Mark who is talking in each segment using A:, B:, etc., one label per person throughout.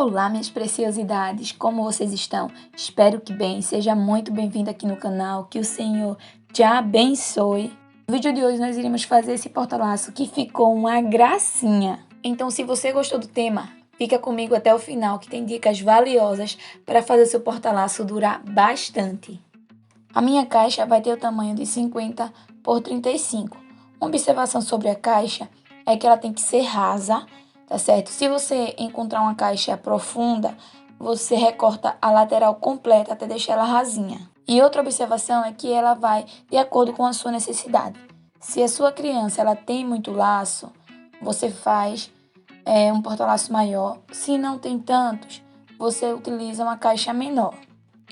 A: Olá, minhas preciosidades, como vocês estão? Espero que bem, seja muito bem-vindo aqui no canal, que o Senhor te abençoe. No vídeo de hoje nós iremos fazer esse porta-laço que ficou uma gracinha. Então, se você gostou do tema, fica comigo até o final, que tem dicas valiosas para fazer seu porta-laço durar bastante. A minha caixa vai ter o tamanho de 50 por 35. Uma observação sobre a caixa é que ela tem que ser rasa, tá certo? Se você encontrar uma caixa profunda, você recorta a lateral completa até deixar ela rasinha. E outra observação é que ela vai de acordo com a sua necessidade. Se a sua criança ela tem muito laço, você faz um porta-laço maior. Se não tem tantos, você utiliza uma caixa menor.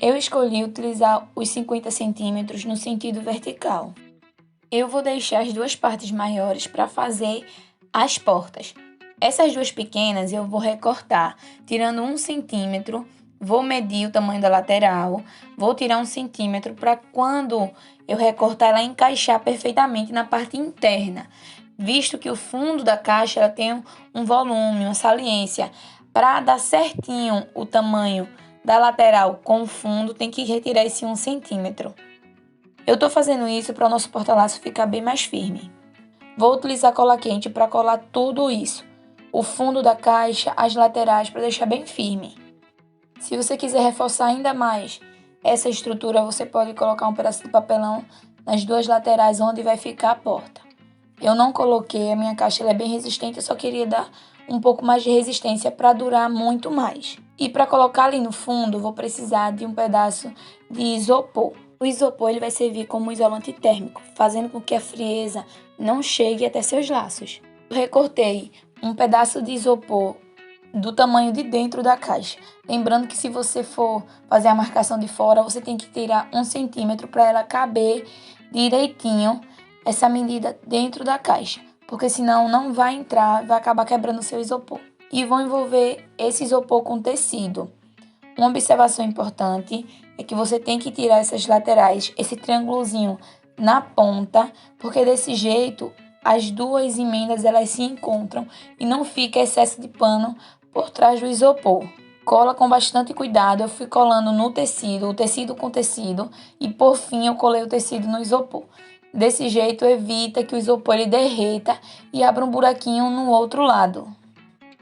A: Eu escolhi utilizar os 50 centímetros no sentido vertical. Eu vou deixar as duas partes maiores para fazer as portas. Essas duas pequenas eu vou recortar, tirando 1 centímetro, vou medir o tamanho da lateral, vou tirar 1 centímetro para quando eu recortar ela encaixar perfeitamente na parte interna, visto que o fundo da caixa ela tem um volume, uma saliência. Para dar certinho o tamanho da lateral com o fundo, tem que retirar esse 1 centímetro. Eu estou fazendo isso para o nosso porta-laço ficar bem mais firme. Vou utilizar cola quente para colar tudo isso. O fundo da caixa, as laterais, para deixar bem firme. Se você quiser reforçar ainda mais essa estrutura, você pode colocar um pedaço de papelão nas duas laterais onde vai ficar a porta. Eu não coloquei, a minha caixa ela é bem resistente, eu só queria dar um pouco mais de resistência para durar muito mais. E para colocar ali no fundo, vou precisar de um pedaço de isopor. O isopor ele vai servir como isolante térmico, fazendo com que a frieza não chegue até seus laços. Eu recortei um pedaço de isopor do tamanho de dentro da caixa. Lembrando que se você for fazer a marcação de fora, você tem que tirar 1 centímetro para ela caber direitinho essa medida dentro da caixa, porque senão não vai entrar, vai acabar quebrando o seu isopor. E vou envolver esse isopor com tecido. Uma observação importante é que você tem que tirar essas laterais, esse triângulozinho na ponta, porque desse jeito as duas emendas elas se encontram e não fica excesso de pano por trás do isopor. Cola com bastante cuidado, eu fui colando no tecido, o tecido com tecido, e por fim eu colei o tecido no isopor. Desse jeito evita que o isopor ele derreta e abra um buraquinho no outro lado.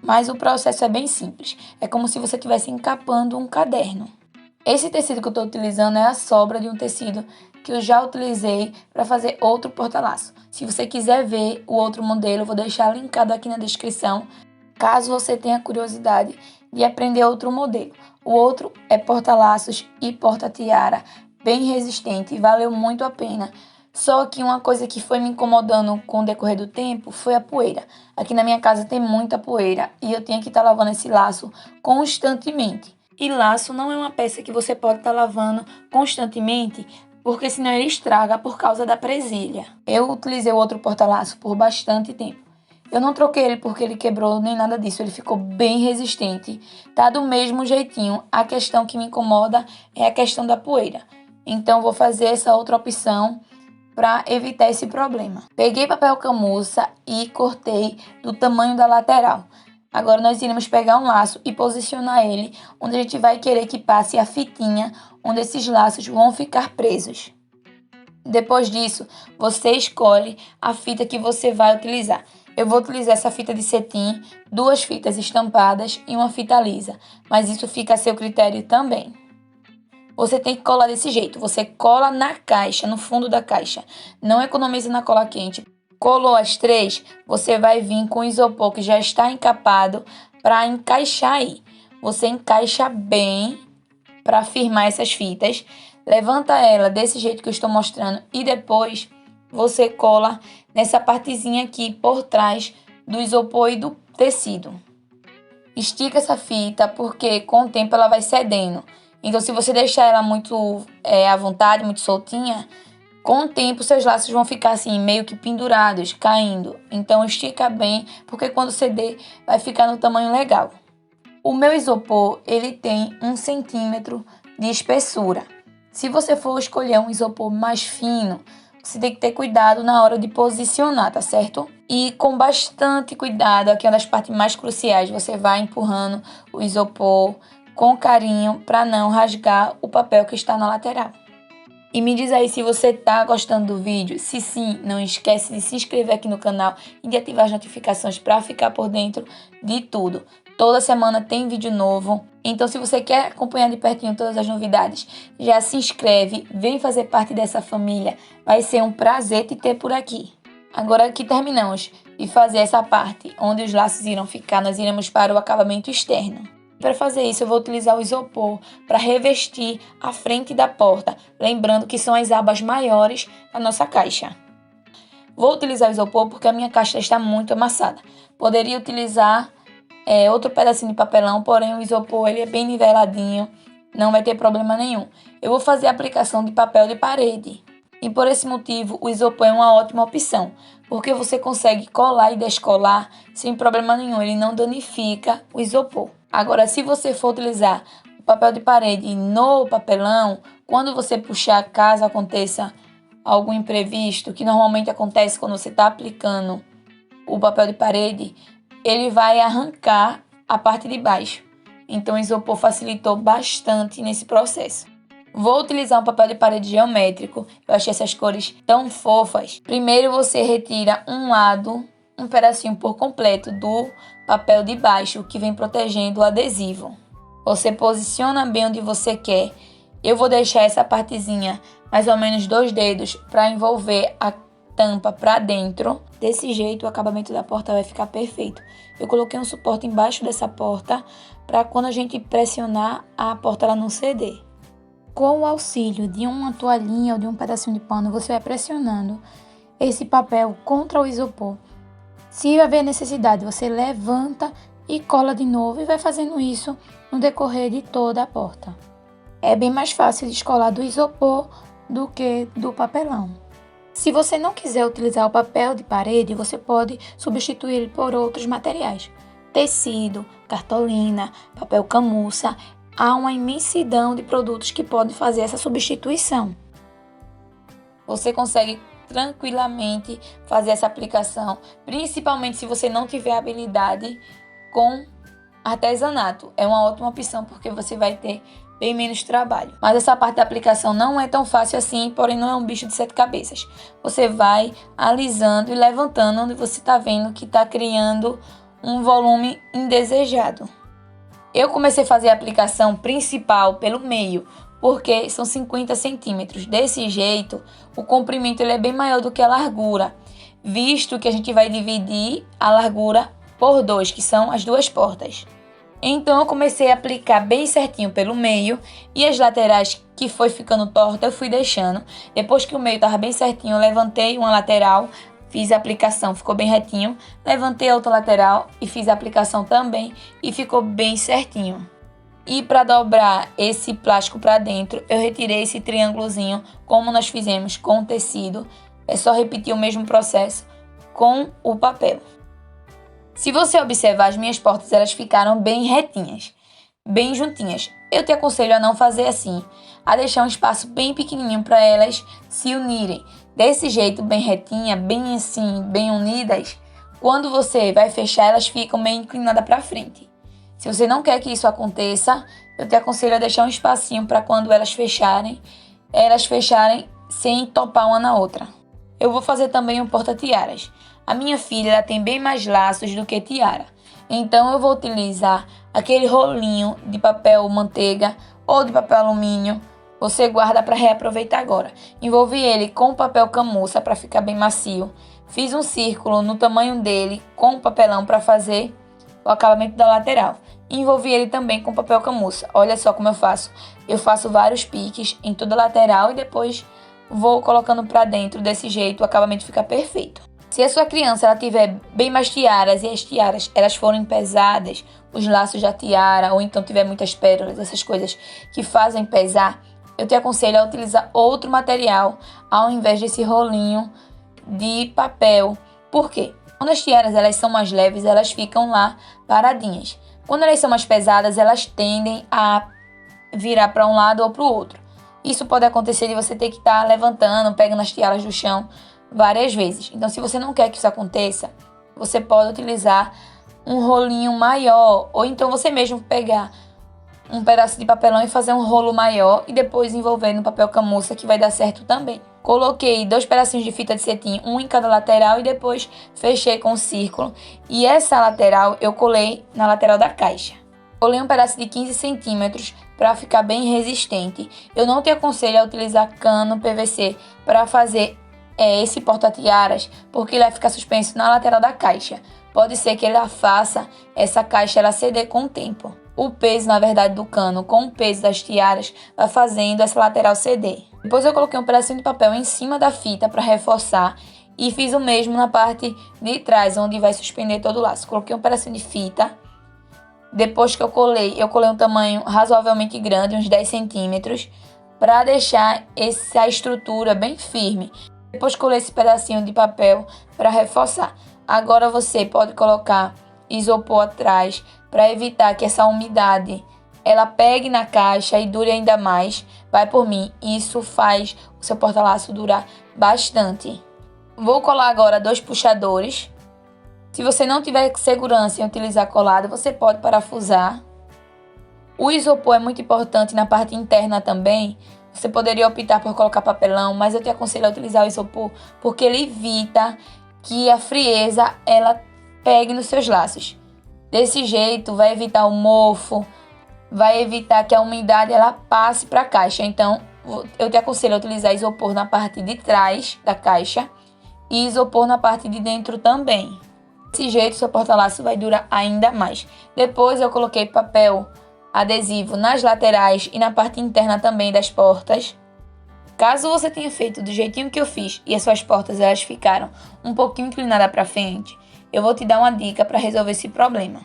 A: Mas o processo é bem simples, é como se você estivesse encapando um caderno. Esse tecido que eu estou utilizando é a sobra de um tecido que eu já utilizei para fazer outro porta-laço. Se você quiser ver o outro modelo, eu vou deixar linkado aqui na descrição, caso você tenha curiosidade de aprender outro modelo. O outro é porta-laços e porta-tiara, bem resistente e valeu muito a pena. Só que uma coisa que foi me incomodando com o decorrer do tempo foi a poeira. Aqui na minha casa tem muita poeira e eu tinha que estar lavando esse laço constantemente. E laço não é uma peça que você pode estar lavando constantemente, porque senão ele estraga por causa da presilha. Eu utilizei o outro porta-laço por bastante tempo. Eu não troquei ele porque ele quebrou nem nada disso, ele ficou bem resistente. Tá do mesmo jeitinho, a questão que me incomoda é a questão da poeira. Então vou fazer essa outra opção para evitar esse problema. Peguei papel camurça e cortei do tamanho da lateral. Agora nós iremos pegar um laço e posicionar ele onde a gente vai querer que passe a fitinha, onde esses laços vão ficar presos. Depois disso, você escolhe a fita que você vai utilizar. Eu vou utilizar essa fita de cetim, 2 fitas estampadas e uma fita lisa, mas isso fica a seu critério também. Você tem que colar desse jeito, você cola na caixa, no fundo da caixa, não economiza na cola quente. Colou as 3, você vai vir com o isopor que já está encapado para encaixar aí. Você encaixa bem para firmar essas fitas, levanta ela desse jeito que eu estou mostrando e depois você cola nessa partezinha aqui por trás do isopor e do tecido. Estica essa fita porque com o tempo ela vai cedendo. Então, se você deixar ela muito à vontade, muito soltinha, com o tempo seus laços vão ficar assim, meio que pendurados, caindo. Então, estica bem, porque quando ceder, vai ficar no tamanho legal. O meu isopor, ele tem 1 centímetro de espessura. Se você for escolher um isopor mais fino, você tem que ter cuidado na hora de posicionar, tá certo? E com bastante cuidado, aqui é uma das partes mais cruciais, você vai empurrando o isopor com carinho para não rasgar o papel que está na lateral. E me diz aí se você tá gostando do vídeo. Se sim, não esquece de se inscrever aqui no canal e de ativar as notificações para ficar por dentro de tudo. Toda semana tem vídeo novo. Então, se você quer acompanhar de pertinho todas as novidades, já se inscreve, vem fazer parte dessa família. Vai ser um prazer te ter por aqui. Agora que terminamos de fazer essa parte onde os laços irão ficar, nós iremos para o acabamento externo. Para fazer isso, eu vou utilizar o isopor para revestir a frente da porta, lembrando que são as abas maiores da nossa caixa. Vou utilizar o isopor porque a minha caixa está muito amassada. Poderia utilizar outro pedacinho de papelão, porém o isopor ele é bem niveladinho, não vai ter problema nenhum. Eu vou fazer a aplicação de papel de parede. E por esse motivo, o isopor é uma ótima opção, porque você consegue colar e descolar sem problema nenhum, ele não danifica o isopor. Agora, se você for utilizar o papel de parede no papelão, quando você puxar, caso aconteça algum imprevisto, que normalmente acontece quando você está aplicando o papel de parede, ele vai arrancar a parte de baixo. Então, o isopor facilitou bastante nesse processo. Vou utilizar um papel de parede geométrico. Eu achei essas cores tão fofas. Primeiro você retira um lado, um pedacinho por completo do papel de baixo que vem protegendo o adesivo. Você posiciona bem onde você quer. Eu vou deixar essa partezinha mais ou menos 2 dedos para envolver a tampa para dentro. Desse jeito o acabamento da porta vai ficar perfeito. Eu coloquei um suporte embaixo dessa porta para quando a gente pressionar a porta ela não ceder. Com o auxílio de uma toalhinha ou de um pedacinho de pano, você vai pressionando esse papel contra o isopor. Se haver necessidade, você levanta e cola de novo e vai fazendo isso no decorrer de toda a porta. É bem mais fácil descolar do isopor do que do papelão. Se você não quiser utilizar o papel de parede, você pode substituir ele por outros materiais. Tecido, cartolina, papel camurça. Há uma imensidão de produtos que podem fazer essa substituição. Você consegue tranquilamente fazer essa aplicação, principalmente se você não tiver habilidade com artesanato. É uma ótima opção porque você vai ter bem menos trabalho. Mas essa parte da aplicação não é tão fácil assim, porém não é um bicho de 7 cabeças. Você vai alisando e levantando onde você está vendo que está criando um volume indesejado. Eu comecei a fazer a aplicação principal pelo meio, porque são 50 centímetros. Desse jeito, o comprimento ele é bem maior do que a largura, visto que a gente vai dividir a largura por 2, que são as 2 portas. Então, eu comecei a aplicar bem certinho pelo meio e as laterais que foi ficando torta eu fui deixando. Depois que o meio estava bem certinho, eu levantei uma lateral, fiz a aplicação, ficou bem retinho. Levantei a outra lateral e fiz a aplicação também e ficou bem certinho. E para dobrar esse plástico para dentro, eu retirei esse triângulozinho, como nós fizemos com o tecido. É só repetir o mesmo processo com o papel. Se você observar, as minhas portas elas ficaram bem retinhas, bem juntinhas. Eu te aconselho a não fazer assim, a deixar um espaço bem pequenininho para elas se unirem. Desse jeito, bem retinha, bem assim, bem unidas, quando você vai fechar, elas ficam meio inclinadas para frente. Se você não quer que isso aconteça, eu te aconselho a deixar um espacinho para quando elas fecharem sem topar uma na outra. Eu vou fazer também um porta-tiaras. A minha filha ela tem bem mais laços do que tiara. Então eu vou utilizar aquele rolinho de papel manteiga ou de papel alumínio. Você guarda para reaproveitar agora. Envolvi ele com papel camurça para ficar bem macio. Fiz um círculo no tamanho dele com papelão para fazer o acabamento da lateral. Envolvi ele também com papel camurça. Olha só como eu faço. Eu faço vários piques em toda a lateral e depois vou colocando para dentro. Desse jeito o acabamento fica perfeito. Se a sua criança ela tiver bem mais tiaras e as tiaras elas forem pesadas, os laços da tiara ou então tiver muitas pérolas, essas coisas que fazem pesar, eu te aconselho a utilizar outro material ao invés desse rolinho de papel. Por quê? Quando as tiaras elas são mais leves, elas ficam lá paradinhas. Quando elas são mais pesadas, elas tendem a virar para um lado ou para o outro. Isso pode acontecer de você ter que estar levantando, pegando as tiaras do chão várias vezes. Então, se você não quer que isso aconteça, você pode utilizar um rolinho maior, ou então você mesmo pegar um pedaço de papelão e fazer um rolo maior e depois envolver no papel camurça, que vai dar certo também. Coloquei 2 pedacinhos de fita de cetim, um em cada lateral, e depois fechei com um círculo. E essa lateral eu colei na lateral da caixa. Colei um pedaço de 15 centímetros para ficar bem resistente. Eu não te aconselho a utilizar cano PVC para fazer esse porta-tiaras, porque ele vai ficar suspenso na lateral da caixa. Pode ser que ele faça essa caixa ela ceder com o tempo. O peso, na verdade, do cano com o peso das tiaras vai fazendo essa lateral ceder. Depois eu coloquei um pedacinho de papel em cima da fita para reforçar e fiz o mesmo na parte de trás, onde vai suspender todo o laço. Coloquei um pedacinho de fita. Depois que eu colei um tamanho razoavelmente grande, uns 10 centímetros, para deixar essa estrutura bem firme. Depois colei esse pedacinho de papel para reforçar. Agora você pode colocar isopor atrás para evitar que essa umidade ela pegue na caixa e dure ainda mais. Vai por mim, isso faz o seu porta-laço durar bastante. Vou colar agora 2 puxadores. Se você não tiver segurança em utilizar colado, você pode parafusar. O isopor é muito importante na parte interna também. Você poderia optar por colocar papelão, mas eu te aconselho a utilizar o isopor porque ele evita que a frieza ela pegue nos seus laços. Desse jeito vai evitar o mofo, vai evitar que a umidade ela passe para a caixa. Então eu te aconselho a utilizar isopor na parte de trás da caixa e isopor na parte de dentro também. Desse jeito seu porta-laço vai durar ainda mais. Depois eu coloquei papel adesivo nas laterais e na parte interna também das portas. Caso você tenha feito do jeitinho que eu fiz e as suas portas elas ficaram um pouquinho inclinadas para frente, eu vou te dar uma dica para resolver esse problema.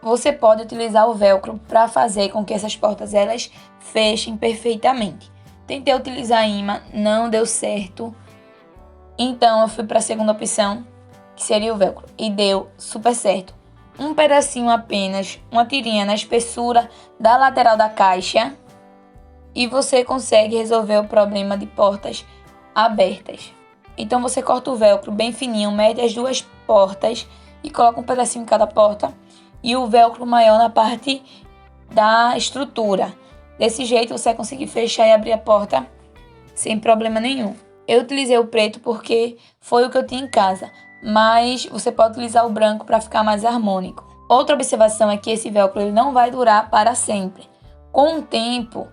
A: Você pode utilizar o velcro para fazer com que essas portas elas fechem perfeitamente. Tentei utilizar imã, não deu certo. Então eu fui para a segunda opção, que seria o velcro, e deu super certo. Um pedacinho apenas, uma tirinha na espessura da lateral da caixa e você consegue resolver o problema de portas abertas. Então você corta o velcro bem fininho, mede as 2 portas e coloca um pedacinho em cada porta e o velcro maior na parte da estrutura. Desse jeito você vai conseguir fechar e abrir a porta sem problema nenhum. Eu utilizei o preto porque foi o que eu tinha em casa, mas você pode utilizar o branco para ficar mais harmônico. Outra observação é que esse velcro ele não vai durar para sempre. Com o tempo,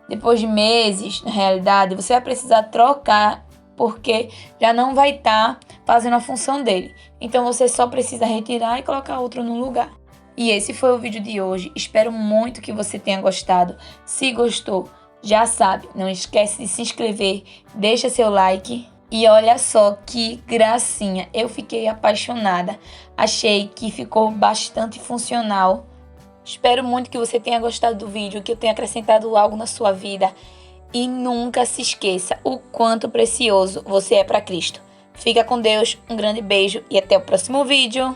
A: depois de meses, na realidade, você vai precisar trocar porque já não vai estar fazendo a função dele. Então você só precisa retirar e colocar outro no lugar. E esse foi o vídeo de hoje. Espero muito que você tenha gostado. Se gostou, já sabe, não esquece de se inscrever, deixa seu like. E olha só que gracinha, eu fiquei apaixonada. Achei que ficou bastante funcional. Espero muito que você tenha gostado do vídeo, que eu tenha acrescentado algo na sua vida. E nunca se esqueça o quanto precioso você é para Cristo. Fica com Deus, um grande beijo e até o próximo vídeo.